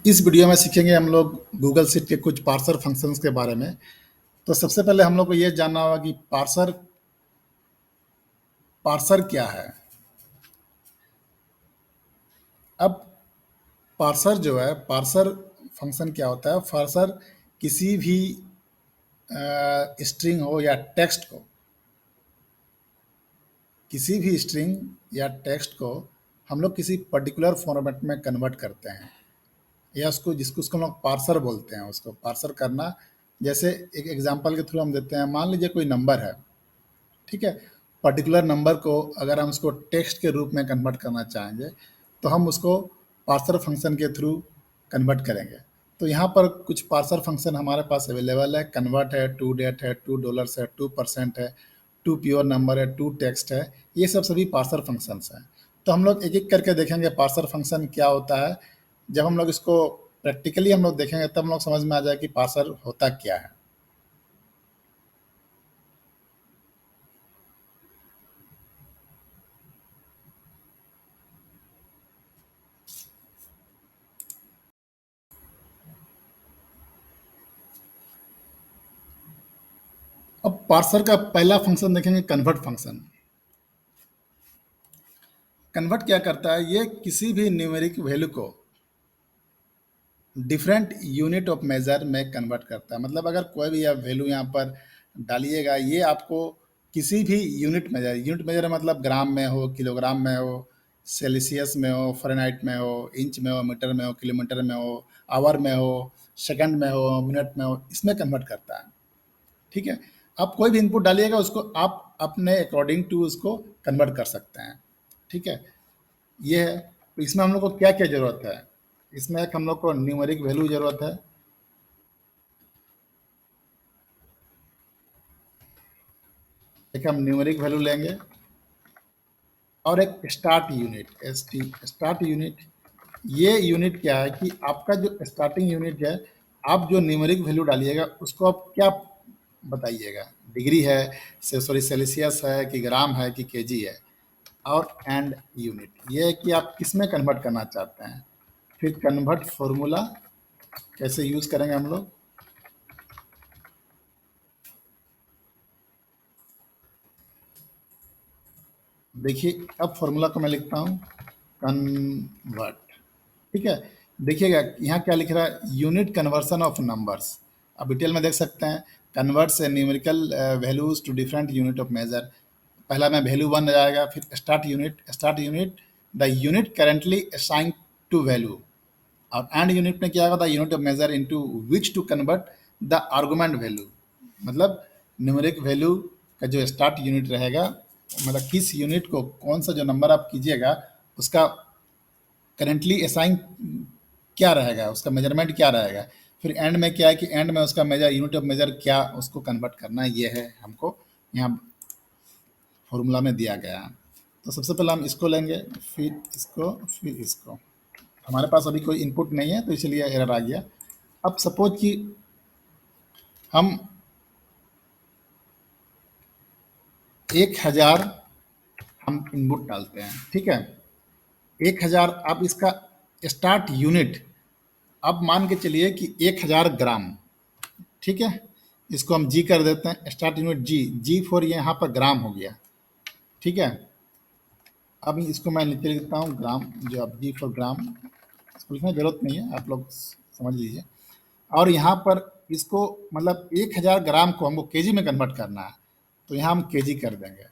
इस वीडियो में सीखेंगे हम लोग गूगल शीट के कुछ पार्सर फंक्शंस के बारे में। तो सबसे पहले हम लोग को ये जानना होगा कि पार्सर पार्सर क्या है। अब पार्सर जो है, पार्सर फंक्शन क्या होता है? पार्सर किसी भी स्ट्रिंग हो या टेक्स्ट को, किसी भी स्ट्रिंग या टेक्स्ट को हम लोग किसी पर्टिकुलर फॉर्मेट में कन्वर्ट करते हैं, या उसको हम लोग पार्सर बोलते हैं। उसको पार्सर करना, जैसे एक एग्जांपल के थ्रू हम देते हैं। मान लीजिए कोई नंबर है, ठीक है। पर्टिकुलर नंबर को अगर हम उसको टेक्स्ट के रूप में कन्वर्ट करना चाहेंगे, तो हम उसको पार्सर फंक्शन के थ्रू कन्वर्ट करेंगे। तो यहाँ पर कुछ पार्सर फंक्शन हमारे पास अवेलेबल है। कन्वर्ट है, टू डेट है, टू डॉलर्स है, 2% है, टू प्योर नंबर है, टू टेक्स्ट है। ये सब सभी पार्सर फंक्शंस हैं। तो हम लोग एक एक करके देखेंगे पार्सर फंक्शन क्या होता है। जब हम लोग इसको प्रैक्टिकली हम लोग देखेंगे, तब हम लोग समझ में आ जाए कि पार्सर होता क्या है। अब पार्सर का पहला फंक्शन देखेंगे, कन्वर्ट फंक्शन। कन्वर्ट क्या करता है? ये किसी भी न्यूमेरिक वैल्यू को डिफरेंट यूनिट ऑफ मेजर में कन्वर्ट करता है। मतलब अगर कोई भी आप वैल्यू यहाँ पर डालिएगा, ये आपको किसी भी यूनिट मेजर मतलब ग्राम में हो, किलोग्राम में हो, सेल्सियस में हो, फ़ारेनहाइट में हो, इंच में हो, मीटर में हो, किलोमीटर में हो, आवर में हो, सेकंड में हो, मिनट में हो, इसमें कन्वर्ट करता है। ठीक है। आप कोई भी इनपुट डालिएगा, उसको आप अपने अकॉर्डिंग टू उसको कन्वर्ट कर सकते हैं। ठीक है। ये है। तो इसमें हम लोग को क्या क्या ज़रूरत है? इसमें एक हम लोग को न्यूमेरिक वैल्यू ज़रूरत है। एक हम न्यूमेरिक वैल्यू लेंगे, और एक start unit, S T start unit. ये यूनिट क्या है कि आपका जो स्टार्टिंग यूनिट है, आप जो न्यूमेरिक वैल्यू डालिएगा उसको आप क्या बताइएगा? डिग्री है, से सॉरी सेल्सियस है, कि ग्राम है, कि केजी है। और एंड यूनिट ये है कि आप किस में कन्वर्ट करना चाहते हैं। फिर कन्वर्ट फॉर्मूला कैसे यूज़ करेंगे हम लोग? देखिए, अब फॉर्मूला को मैं लिखता हूँ, कन्वर्ट। ठीक है। देखिएगा यहाँ क्या लिख रहा है, यूनिट कन्वर्सन ऑफ नंबर्स। अब डिटेल में देख सकते हैं, converts numerical values to different unit of measure. पहला में वैल्यू वन जाएगा, फिर start unit the unit currently assign to value. और एंड यूनिट में क्या होगा, the unit of measure into which to convert the argument value. मतलब numeric value का जो स्टार्ट यूनिट रहेगा, मतलब किस यूनिट को कौन सा जो नंबर आप कीजिएगा, उसका करेंटली असाइन क्या रहेगा, उसका मेजरमेंट क्या रहेगा। फिर एंड में क्या है कि एंड में उसका मेजर यूनिट ऑफ मेजर क्या उसको कन्वर्ट करना है, ये है हमको यहाँ फॉर्मूला में दिया गया है। तो सबसे पहले हम इसको लेंगे, फिर इसको, फिर इसको। हमारे पास अभी कोई इनपुट नहीं है, तो इसलिए एरर आ गया। अब सपोज कि हम 1000 हम इनपुट डालते हैं। ठीक है। 1000, अब इसका स्टार्ट यूनिट, अब मान के चलिए कि 1000 ग्राम। ठीक है। इसको हम जी कर देते हैं, start unit G, G for यहाँ पर ग्राम हो गया। ठीक है। अब इसको मैं नीचे लिखता हूँ ग्राम, जो अब जी फॉर ग्राम, इसको लिखने की जरूरत नहीं है, आप लोग समझ लीजिए। और यहाँ पर इसको मतलब 1000 ग्राम को हमको केजी में कन्वर्ट करना है, तो यहाँ हम केजी कर देंगे।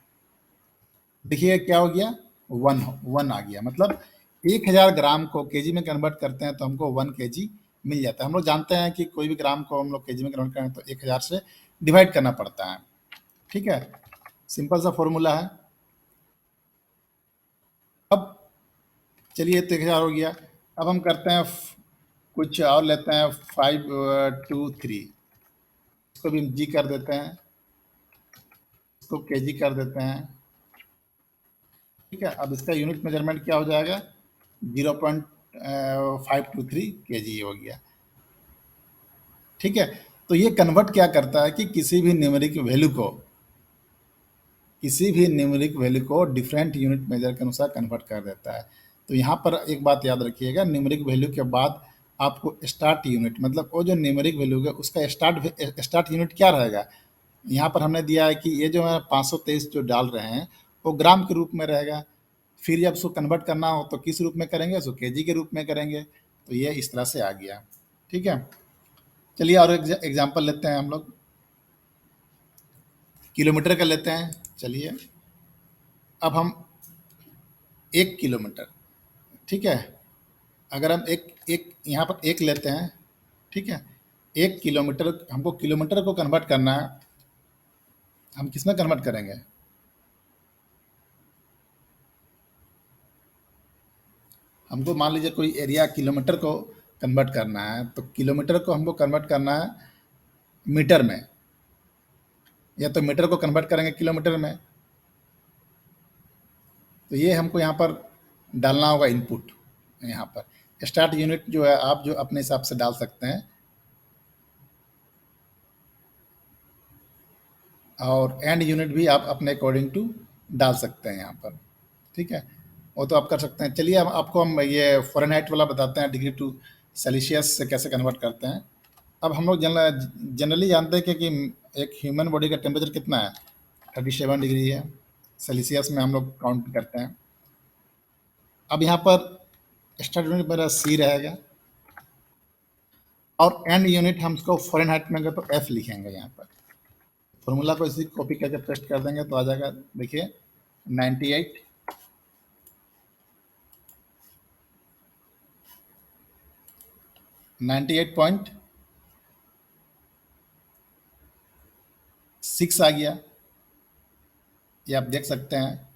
देखिए क्या हो गया, वन वन आ गया। मतलब 1000 ग्राम को केजी में कन्वर्ट करते हैं तो हमको 1 केजी मिल जाता है। हम लोग जानते हैं कि कोई भी ग्राम को हम लोग केजी में कन्वर्ट करें तो 1000 से डिवाइड करना पड़ता है। ठीक है। सिंपल सा फॉर्मूला है। अब चलिए, तो 1000 हो गया। अब हम करते हैं कुछ और लेते हैं, 523। इसको भी जी कर देते हैं, इसको केजी कर देते हैं। ठीक है। अब इसका यूनिट मेजरमेंट क्या हो जाएगा, 0.523 केजी हो गया। ठीक है। तो ये कन्वर्ट क्या करता है कि किसी भी न्यूमेरिक वैल्यू को डिफरेंट यूनिट मेजर के अनुसार कन्वर्ट कर देता है। तो यहाँ पर एक बात याद रखिएगा, न्यूमेरिक वैल्यू के बाद आपको स्टार्ट यूनिट मतलब वो जो न्यूमेरिक वैल्यू है उसका स्टार्ट यूनिट क्या रहेगा। यहाँ पर हमने दिया है कि ये जो है 523 जो डाल रहे हैं वो ग्राम के रूप में रहेगा। फिर जब उसको कन्वर्ट करना हो तो किस रूप में करेंगे, उसको केजी के रूप में करेंगे। तो ये इस तरह से आ गया। ठीक है, चलिए और एग्जांपल लेते हैं हम लोग। किलोमीटर का लेते हैं। चलिए अब हम 1 किलोमीटर, ठीक है, अगर हम एक एक यहाँ पर एक लेते हैं, ठीक है, 1 किलोमीटर हमको किलोमीटर को कन्वर्ट करना है। हम किस में कन्वर्ट करेंगे, हमको मान लीजिए कोई एरिया किलोमीटर को कन्वर्ट करना है तो किलोमीटर को हमको कन्वर्ट करना है मीटर में, या तो मीटर को कन्वर्ट करेंगे किलोमीटर में। तो ये हमको यहाँ पर डालना होगा इनपुट। यहाँ पर स्टार्ट यूनिट जो है आप जो अपने हिसाब से डाल सकते हैं, और एंड यूनिट भी आप अपने अकॉर्डिंग टू डाल सकते हैं यहाँ पर। ठीक है, वो तो आप कर सकते हैं। चलिए अब आपको हम ये फ़ारेनहाइट वाला बताते हैं, डिग्री टू सेल्सियस से कैसे कन्वर्ट करते हैं। अब हम लोग जनरली जानते हैं कि एक ह्यूमन बॉडी का टेम्परेचर कितना है, 37 डिग्री है। सेल्सियस में हम लोग काउंट करते हैं। अब यहाँ पर स्टार्ट यूनिट मेरा सी रहेगा और एंड यूनिट हम उसको फ़ारेनहाइट में तो एफ लिखेंगे यहाँ पर। फॉर्मूला को इसी कॉपी करके पेस्ट कर देंगे तो आ जाएगा। देखिए 98 98.6 आ गया, ये आप देख सकते हैं।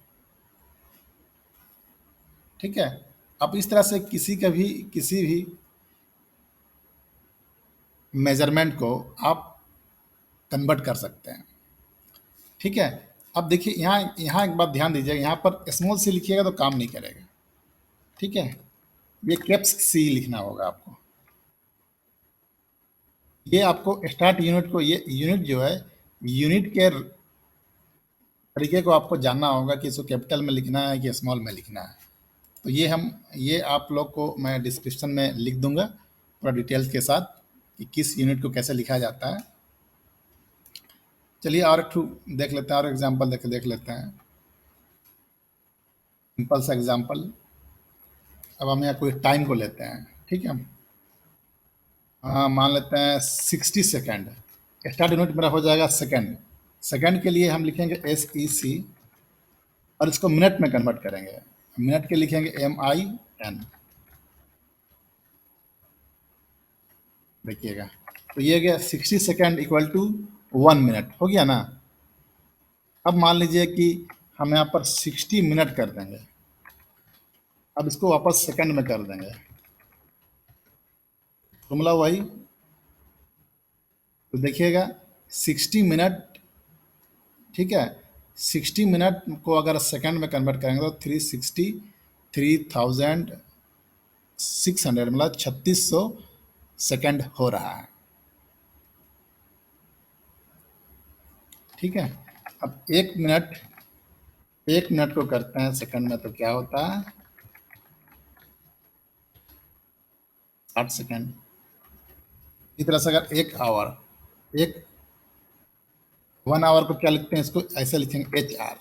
ठीक है, अब इस तरह से किसी भी मेजरमेंट को आप कन्वर्ट कर सकते हैं। ठीक है, अब देखिए यहाँ यहाँ एक बात ध्यान दीजिएगा, यहाँ पर स्मॉल सी लिखिएगा तो काम नहीं करेगा। ठीक है, ये कैप्स सी लिखना होगा आपको। ये आपको स्टार्ट यूनिट को, ये यूनिट जो है यूनिट के तरीके को आपको जानना होगा कि इसको कैपिटल में लिखना है कि स्मॉल में लिखना है। तो ये आप लोग को मैं डिस्क्रिप्शन में लिख दूंगा पूरा डिटेल्स के साथ कि किस यूनिट को कैसे लिखा जाता है। चलिए और एक ठू देख लेते हैं, और एग्जांपल देख लेते हैं, सिंपल सा एग्जांपल। अब हम यहाँ कोई टाइम को लेते हैं। ठीक है, हाँ मान लेते हैं 60 सेकेंड। स्टार्ट यूनिट मेरा हो जाएगा सेकेंड। सेकेंड के लिए हम लिखेंगे SEC और इसको मिनट में कन्वर्ट करेंगे। मिनट के लिखेंगे MIN। देखिएगा तो ये गया 60 सेकेंड इक्वल टू 1 मिनट हो गया ना। अब मान लीजिए कि हम यहाँ पर 60 मिनट कर देंगे। अब इसको वापस सेकंड में कर देंगे, फॉर्मूला वही। तो देखिएगा 60 मिनट, ठीक है, 60 मिनट को अगर सेकंड में कन्वर्ट करेंगे तो 363,600 मतलब 3600 सेकंड हो रहा है। ठीक है, अब 1 मिनट को करते हैं सेकंड में तो क्या होता है, 60 सेकंड। इस तरह से अगर 1 आवर को क्या लिखते हैं, इसको ऐसे लिखेंगे HR।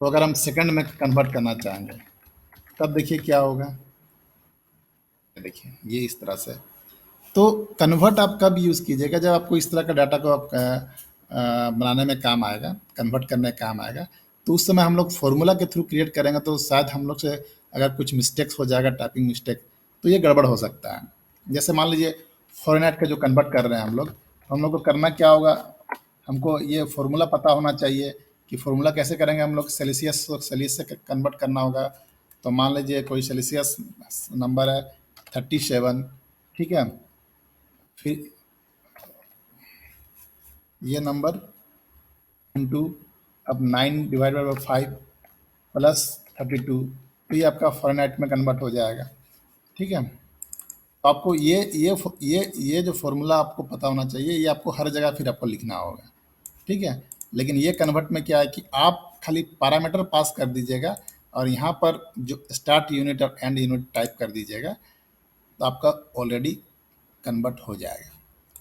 तो अगर हम सेकंड में कन्वर्ट करना चाहेंगे तब देखिए क्या होगा। देखिए ये इस तरह से। तो कन्वर्ट आप कब यूज़ कीजिएगा, जब आपको इस तरह का डाटा को आप बनाने में काम आएगा, कन्वर्ट करने में काम आएगा। तो उस समय हम लोग फॉर्मूला के थ्रू क्रिएट करेंगे तो शायद हम लोग से अगर कुछ मिस्टेक्स हो जाएगा, टाइपिंग मिस्टेक, तो ये गड़बड़ हो सकता है। जैसे मान लीजिए फ़ॉरेनहाइट का जो कन्वर्ट कर रहे हैं हम लोग, तो हम लोग को करना क्या होगा, हमको ये फॉर्मूला पता होना चाहिए कि फॉर्मूला कैसे करेंगे। हम लोग सेल्सियस से कन्वर्ट करना होगा। तो मान लीजिए कोई सेल्सियस नंबर है 37, ठीक है, फिर ये नंबर इंटू अब 9/5 प्लस 32, तो ये आपका फ़ारेनहाइट में कन्वर्ट हो जाएगा। ठीक है, तो आपको ये जो फॉर्मूला आपको पता होना चाहिए, ये आपको हर जगह फिर आपको लिखना होगा। ठीक है, लेकिन ये कन्वर्ट में क्या है कि आप खाली पैरामीटर पास कर दीजिएगा और यहाँ पर जो स्टार्ट यूनिट और एंड यूनिट टाइप कर दीजिएगा। तो आपका ऑलरेडी कन्वर्ट हो जाएगा।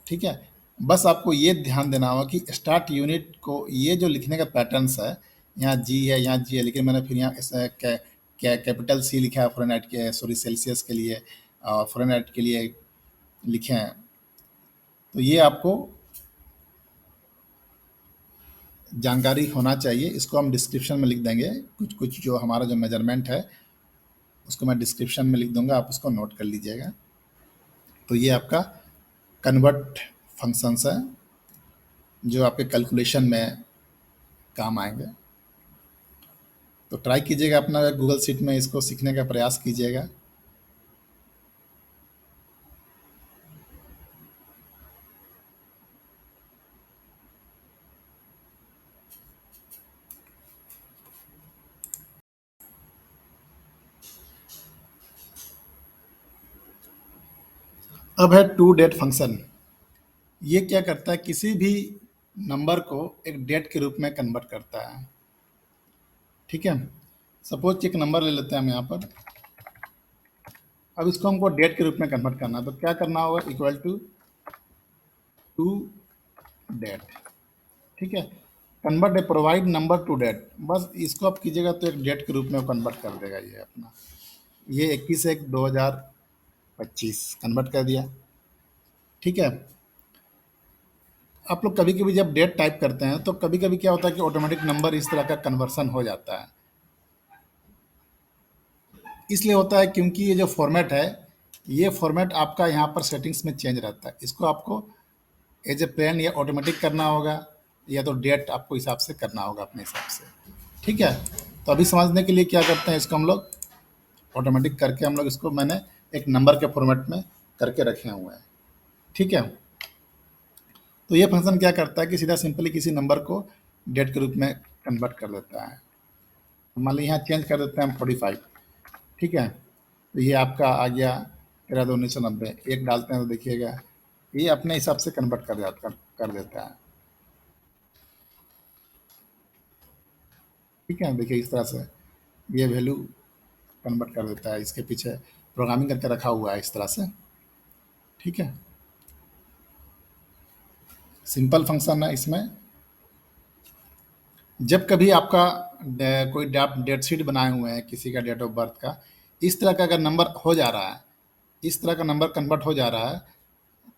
ठीक है, बस आपको ये ध्यान देना होगा कि स्टार्ट यूनिट को ये जो लिखने का पैटर्न्स है, यहाँ जी है, यहाँ जी है, लेकिन मैंने फिर यहाँ कैपिटल सी लिखा है फ़ारेनहाइट के, सॉरी सेल्सियस के लिए, और फ़ारेनहाइट के लिए लिखे हैं। तो ये आपको जानकारी होना चाहिए। इसको हम डिस्क्रिप्शन में लिख देंगे, कुछ कुछ जो हमारा जो मेजरमेंट है उसको मैं डिस्क्रिप्शन में लिख दूंगा, आप उसको नोट कर लीजिएगा। तो ये आपका कन्वर्ट फंक्शंस है जो आपके कैलकुलेशन में काम आएंगे। तो ट्राई कीजिएगा अपना गूगल शीट में इसको सीखने का प्रयास कीजिएगा। अब है टू डेट फंक्शन। ये क्या करता है, किसी भी नंबर को एक डेट के रूप में कन्वर्ट करता है। ठीक है, सपोज एक नंबर ले लेते हैं हम यहाँ पर। अब इसको हमको डेट के रूप में कन्वर्ट करना है, तो क्या करना होगा, इक्वल टू डेट। ठीक है, convert a provide number to date, बस इसको आप कीजिएगा तो एक डेट के रूप में कन्वर्ट कर देगा ये अपना। ये 21/1/2025 कन्वर्ट कर दिया। ठीक है, आप लोग कभी कभी जब डेट टाइप करते हैं तो कभी कभी क्या होता है कि ऑटोमेटिक नंबर इस तरह का कन्वर्सन हो जाता है। इसलिए होता है क्योंकि ये जो फॉर्मेट है, ये फॉर्मेट आपका यहाँ पर सेटिंग्स में चेंज रहता है। इसको आपको एज ए प्लेन या ऑटोमेटिक करना होगा, या तो डेट आपको हिसाब से करना होगा अपने हिसाब से। ठीक है, तो अभी समझने के लिए क्या करते हैं, इसको हम लोग ऑटोमेटिक करके हम लोग इसको मैंने एक नंबर के फॉर्मेट में करके रखे हुए हैं। ठीक है, तो ये फंक्शन क्या करता है कि सीधा सिंपली किसी नंबर को डेट के रूप में कन्वर्ट कर देता है। मान लीजिए यहाँ चेंज कर देते हैं हम 45। ठीक है, तो ये आपका आ गया 13/2/1990। एक डालते हैं तो देखिएगा ये अपने हिसाब से कन्वर्ट कर देता है। ठीक है, देखिए इस तरह से ये वैल्यू कन्वर्ट कर देता है। इसके पीछे प्रोग्रामिंग करके रखा हुआ है इस तरह से। ठीक है, सिंपल फंक्शन है इसमें। जब कभी आपका कोई डेट शीट बनाए हुए हैं किसी का डेट ऑफ बर्थ का, इस तरह का अगर नंबर हो जा रहा है, इस तरह का नंबर कन्वर्ट हो जा रहा है,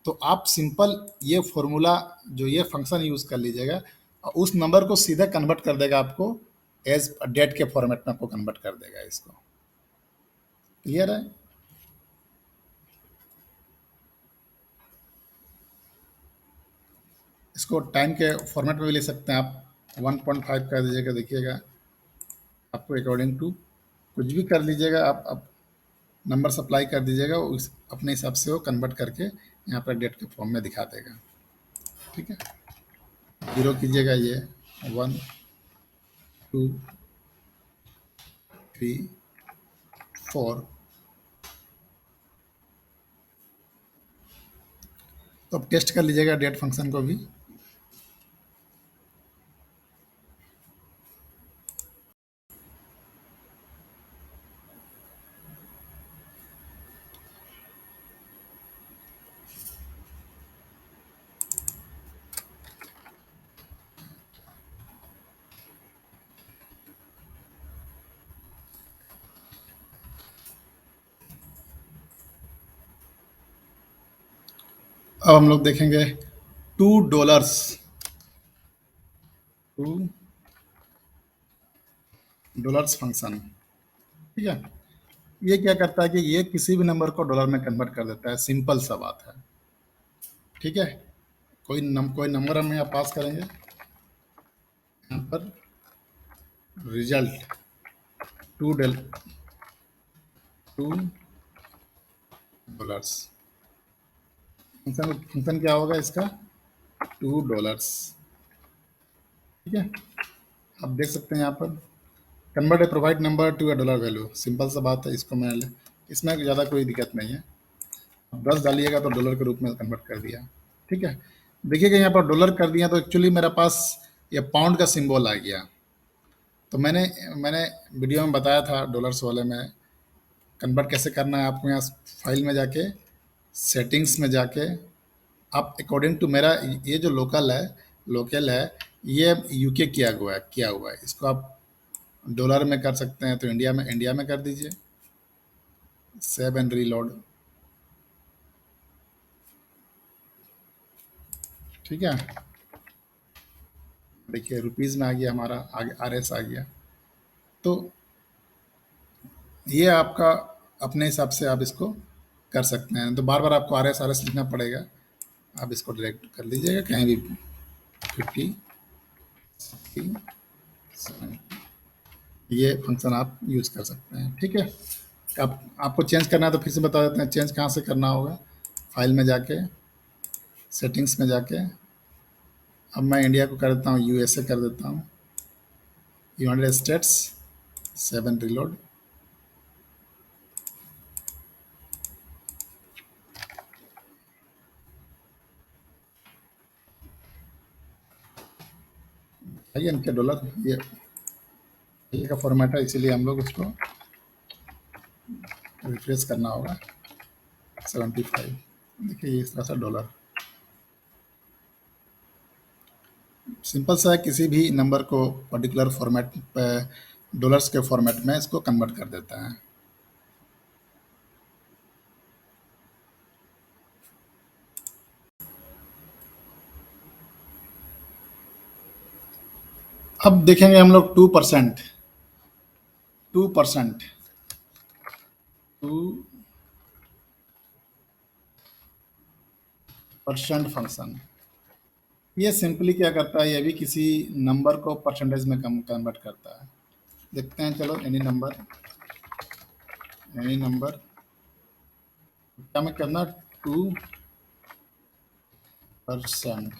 तो आप सिंपल ये फॉर्मूला जो ये फंक्शन यूज़ कर लीजिएगा, और उस नंबर को सीधे कन्वर्ट कर देगा आपको, एज डेट के फॉर्मेट में आपको कन्वर्ट कर देगा इसको। क्लियर है? इसको टाइम के फॉर्मेट में भी ले सकते हैं आप। 1.5 कर दीजिएगा, देखिएगा आपको अकॉर्डिंग टू कुछ भी कर लीजिएगा, आप नंबर सप्लाई कर दीजिएगा, उस अपने हिसाब से वो कन्वर्ट करके यहाँ पर डेट के फॉर्म में दिखा देगा। ठीक है, जीरो कीजिएगा, ये 1 2 3 4। तो अब टेस्ट कर लीजिएगा डेट फंक्शन को भी। अब हम लोग देखेंगे $2, $2 फंक्शन। ठीक है, ये क्या करता है कि ये किसी भी नंबर को डॉलर में कन्वर्ट कर देता है। सिंपल सा बात है। ठीक है, कोई नंबर हम यहाँ पास करेंगे, यहाँ पर रिजल्ट $2। फंक्शन क्या होगा इसका, $2। ठीक है, आप देख सकते हैं यहाँ पर convert a provide number to $1 value. Simple सा बात है, इसको मैं इसमें ज़्यादा कोई दिक्कत नहीं है। आप 10 डालिएगा तो डॉलर के रूप में कन्वर्ट कर दिया। ठीक है, देखिएगा यहाँ पर डॉलर कर दिया तो एक्चुअली मेरे पास ये पाउंड का सिंबल आ गया। तो मैंने मैंने वीडियो में बताया था डॉलर्स वाले में कन्वर्ट कैसे करना है आपको, यहाँ फाइल में जाके, सेटिंग्स में जाके, आप अकॉर्डिंग टू मेरा ये जो लोकल है, ये यूके किया हुआ है, इसको आप डॉलर में कर सकते हैं, तो इंडिया में कर दीजिए, सेव एंड रीलोड। ठीक है, देखिए रुपीज़ में आ गया, हमारा आगे आरएस आ गया। तो ये आपका अपने हिसाब से आप इसको कर सकते हैं, तो बार बार आपको आरएस आरएस लिखना पड़ेगा, आप इसको डायरेक्ट कर लीजिएगा कहीं भी, 50, 70, ये फंक्शन आप यूज़ कर सकते हैं। ठीक है, आप आपको चेंज करना है तो फिर से बता देते हैं चेंज कहाँ से करना होगा। फाइल में जाके, सेटिंग्स में जाके, अब मैं इंडिया को कर देता हूँ, यूएसए कर देता हूँ, यूनाइटेड स्टेट्स, 7 रीलोड। आइए इनके डॉलर, ये का फॉर्मेट है, इसीलिए हम लोग उसको रिफ्रेश करना होगा। 75, देखिए ये इस तरह से डॉलर, सिंपल सा है, किसी भी नंबर को पर्टिकुलर फॉर्मेट पे डॉलर्स के फॉर्मेट में इसको कन्वर्ट कर देता है। अब देखेंगे हम लोग 2%, 2%, 2% फंक्शन, ये सिंपली क्या करता है, ये भी किसी नंबर को परसेंटेज में कम कन्वर्ट करता है। देखते हैं, चलो एनी नंबर क्या में करना, 2%।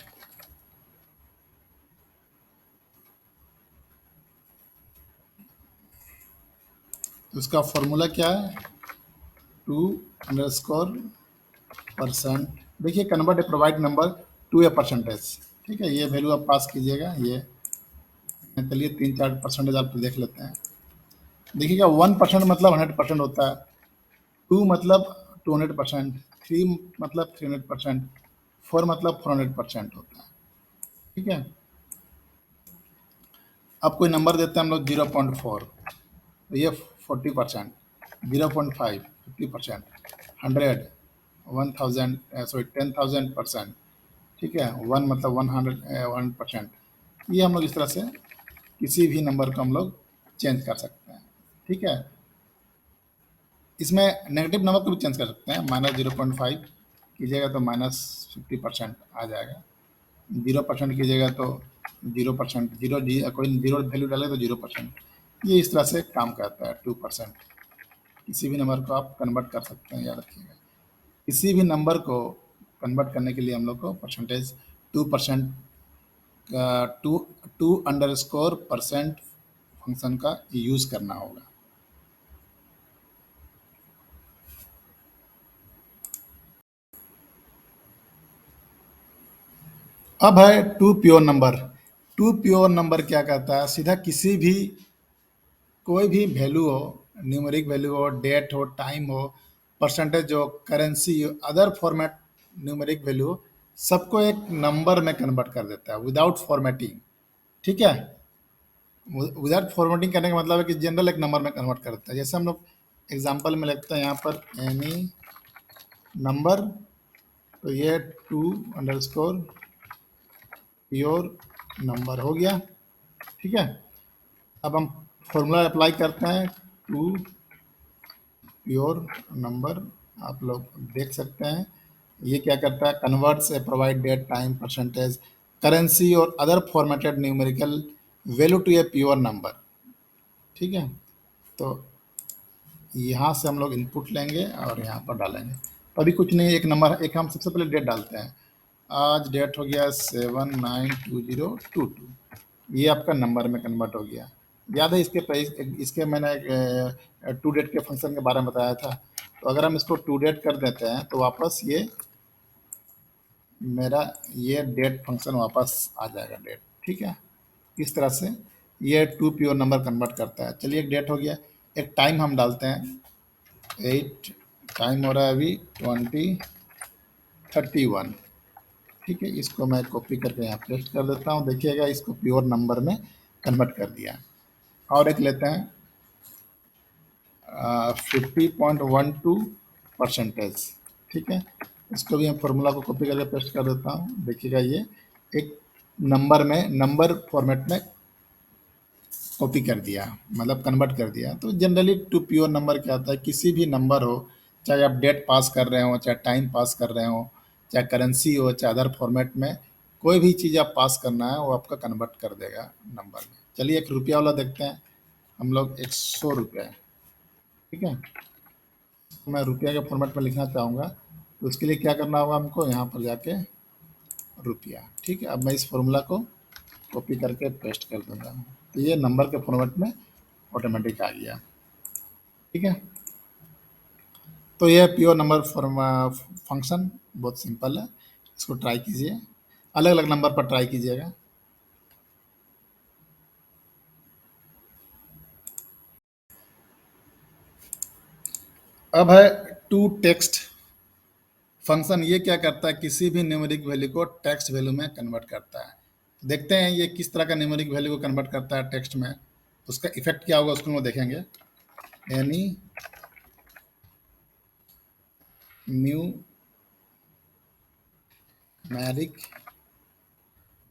तो इसका फॉर्मूला क्या है, 2_%। देखिए convert a provide number to a percentage. ठीक है, ये वैल्यू आप पास कीजिएगा, ये चलिए 3-4% आप देख लेते हैं। देखिएगा 1% मतलब 100% होता है, 2 मतलब 200%, 3 मतलब 300%, 4 मतलब 400% होता है। ठीक है, अब कोई नंबर देते हैं हम लोग 0.4, तो ये 40%, 0.5 50%, 100 1000 सॉरी 10,000%। ठीक है, 1 मतलब 100%। ये हम लोग इस तरह से किसी भी नंबर को हम लोग चेंज कर सकते हैं। ठीक है, इसमें नेगेटिव नंबर को भी चेंज कर सकते हैं, -0.5 कीजिएगा तो -50% आ जाएगा, 0% कीजिएगा तो 0%, कोई जीरो वैल्यू डाले तो 0%। ये इस तरह से काम करता है 2%। किसी भी नंबर को आप कन्वर्ट कर सकते हैं, याद रखिएगा, किसी भी नंबर को कन्वर्ट करने के लिए हम लोग को परसेंटेज 2%, का टू अंडरस्कोर परसेंट फंक्शन का यूज़ करना होगा। अब है to pure number. To pure number क्या कहता है, सीधा किसी भी कोई भी वैल्यू हो, न्यूमेरिक वैल्यू हो, डेट हो, टाइम हो, परसेंटेज हो, करेंसी हो, अदर फॉर्मेट न्यूमेरिक वैल्यू हो, सबको एक नंबर में कन्वर्ट कर देता है विदाउट फॉर्मेटिंग। ठीक है, विदाउट फॉर्मेटिंग करने का मतलब है कि जनरल एक नंबर में कन्वर्ट कर देता है। जैसे हम लोग एग्जांपल में लिखते हैं यहाँ पर एनी नंबर, तो ये प्योर नंबर हो गया। ठीक है, अब हम फॉर्मूला अप्लाई करते हैं, टू प्योर नंबर, आप लोग देख सकते हैं ये क्या करता है, converts a provide date time percentage currency और other formatted numerical value to a pure number. ठीक है, तो यहाँ से हम लोग इनपुट लेंगे और यहाँ पर डालेंगे। तो अभी कुछ नहीं, एक नंबर, एक हम सबसे पहले डेट डालते हैं, आज डेट हो गया 7/9/2022, ये आपका नंबर में कन्वर्ट हो गया। याद है इसके मैंने टू डेट के फंक्शन के बारे में बताया था। तो अगर हम इसको टू डेट कर देते हैं तो वापस ये मेरा ये डेट फंक्शन वापस आ जाएगा, डेट। ठीक है, इस तरह से ये टू प्योर नंबर कन्वर्ट करता है। चलिए एक डेट हो गया, एक टाइम हम डालते हैं, 8 टाइम हो रहा है अभी 2031। ठीक है, इसको मैं कॉपी करके यहाँ पेस्ट कर देता हूँ। देखिएगा इसको प्योर नंबर में कन्वर्ट कर दिया। और एक लेते हैं 50.12%। ठीक है, इसको भी हम फॉर्मूला को कॉपी करके पेस्ट कर देता हूँ। देखिएगा ये एक नंबर में, नंबर फॉर्मेट में कॉपी कर दिया, मतलब कन्वर्ट कर दिया। तो जनरली टू प्योर नंबर क्या होता है, किसी भी नंबर हो, चाहे आप डेट पास कर रहे हो, चाहे टाइम पास कर रहे हो, चाहे करेंसी हो, चाहे अदर फॉर्मेट में कोई भी चीज़ आप पास करना है वो आपका कन्वर्ट कर देगा नंबर में। चलिए एक रुपया वाला देखते हैं हम लोग, 100 रुपये। ठीक है, तो मैं रुपया के फॉर्मेट में लिखना चाहूँगा, तो उसके लिए क्या करना होगा हमको, यहाँ पर जाके रुपया। ठीक है, अब मैं इस फॉर्मूला को कॉपी करके पेस्ट कर दूंगा, तो ये नंबर के फॉर्मेट में ऑटोमेटिक आ गया। ठीक है, तो ये प्योर नंबर फंक्शन बहुत सिंपल है, इसको ट्राई कीजिए, अलग अलग नंबर पर ट्राई कीजिएगा। अब है टू टेक्स्ट फंक्शन। ये क्या करता है, किसी भी न्यूमेरिक वैल्यू को टेक्स्ट वैल्यू में कन्वर्ट करता है। देखते हैं ये किस तरह का न्यूमेरिक वैल्यू को कन्वर्ट करता है टेक्स्ट में, उसका इफेक्ट क्या होगा उसको हम देखेंगे। Any numeric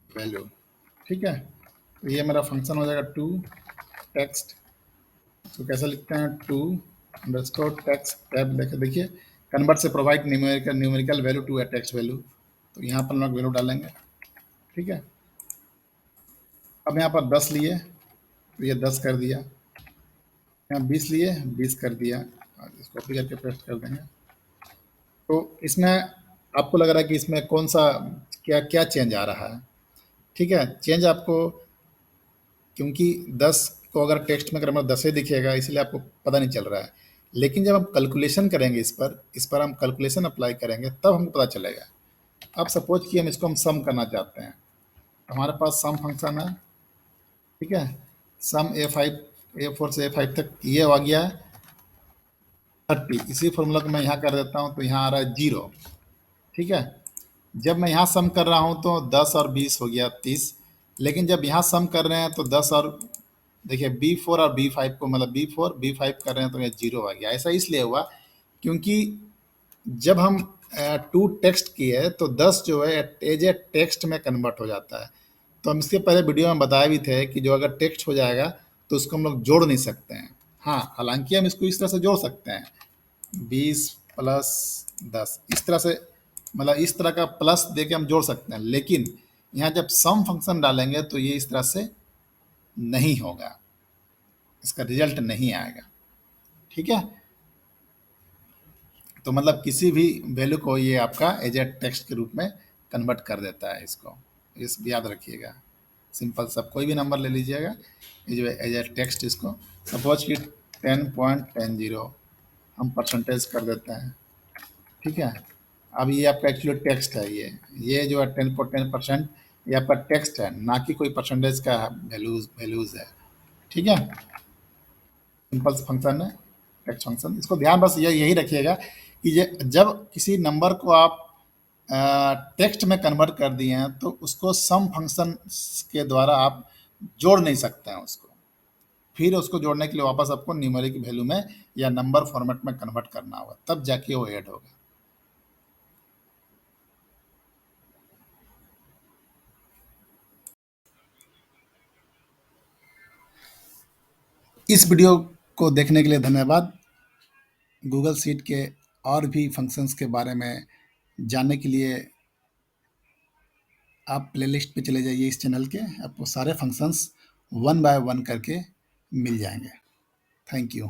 value. ठीक है, तो ये मेरा फंक्शन हो जाएगा टू टेक्स्ट। तो कैसे लिखते हैं, टू अंडरस्कोर टेक्स्ट टैब लेके देखिए, कन्वर्ट से provide numerical value to a text value. तो यहाँ पर हम लोग वैल्यू डालेंगे। ठीक है, अब यहाँ पर 10 लिए तो ये 10 कर दिया, यहाँ 20 लिए 20 कर दिया, और इसको कॉपी करके पेस्ट कर देंगे। तो इसमें आपको लग रहा है कि इसमें कौन सा क्या क्या चेंज आ रहा है। ठीक है, चेंज आपको, क्योंकि 10 को अगर टेक्स्ट में अगर 10 ही दिखेगा इसलिए आपको पता नहीं चल रहा है, लेकिन जब हम कैलकुलेशन करेंगे इस पर हम कैलकुलेशन अप्लाई करेंगे तब हमको पता चलेगा। अब सपोज कि हम इसको हम सम करना चाहते हैं, हमारे पास सम फंक्शन है। ठीक है, सम A4 से A5 तक ये आ गया है 30। इसी फॉर्मूला को मैं यहाँ कर देता हूँ, तो यहाँ आ रहा है 0। ठीक है, जब मैं यहाँ सम कर रहा हूँ तो 10 और 20 हो गया 30, लेकिन जब यहाँ सम कर रहे हैं तो 10 और देखिए B4 और B5 को, मतलब B4 B5 कर रहे हैं तो ये 0 आ गया। ऐसा इसलिए हुआ क्योंकि जब हम टू टेक्स्ट किए तो 10 जो है एज ए टेक्स्ट में कन्वर्ट हो जाता है। तो हम इसके पहले वीडियो में बताए भी थे कि जो अगर टेक्स्ट हो जाएगा तो उसको हम लोग जोड़ नहीं सकते हैं। हाँ, हालांकि हम इसको इस तरह से जोड़ सकते हैं, 20 प्लस 10 इस तरह से, मतलब इस तरह का प्लस दे के हम जोड़ सकते हैं, लेकिन यहाँ जब सम फंक्शन डालेंगे तो ये इस तरह से नहीं होगा, इसका रिजल्ट नहीं आएगा। ठीक है, तो मतलब किसी भी वैल्यू को ये आपका एज ए टेक्स्ट के रूप में कन्वर्ट कर देता है इसको, इस याद रखिएगा। सिंपल सब कोई भी नंबर ले लीजिएगा, ये जो एज ए टेक्स्ट, इसको सपोज कि 10.10 हम परसेंटेज कर देते हैं। ठीक है, अब ये आपका एक्चुअली टेक्स्ट है, ये जो है 10% ये आपका टेक्स्ट है, ना कि कोई परसेंटेज का वैल्यूज है। ठीक है, सिंपल फंक्शन है टेक्स्ट फंक्शन। इसको ध्यान बस ये यही रखिएगा कि ये जब किसी नंबर को आप टेक्स्ट में कन्वर्ट कर दिए हैं तो उसको सम फंक्शन के द्वारा आप जोड़ नहीं सकते हैं उसको, फिर उसको जोड़ने के लिए वापस आपको न्यूमेरिक वैल्यू में या नंबर फॉर्मेट में कन्वर्ट करना होगा, तब जाके वो ऐड होगा। इस वीडियो को देखने के लिए धन्यवाद। गूगल शीट के और भी फंक्शंस के बारे में जानने के लिए आप प्लेलिस्ट पे चले जाइए इस चैनल के, आपको सारे फंक्शंस वन बाय वन करके मिल जाएंगे। Thank you.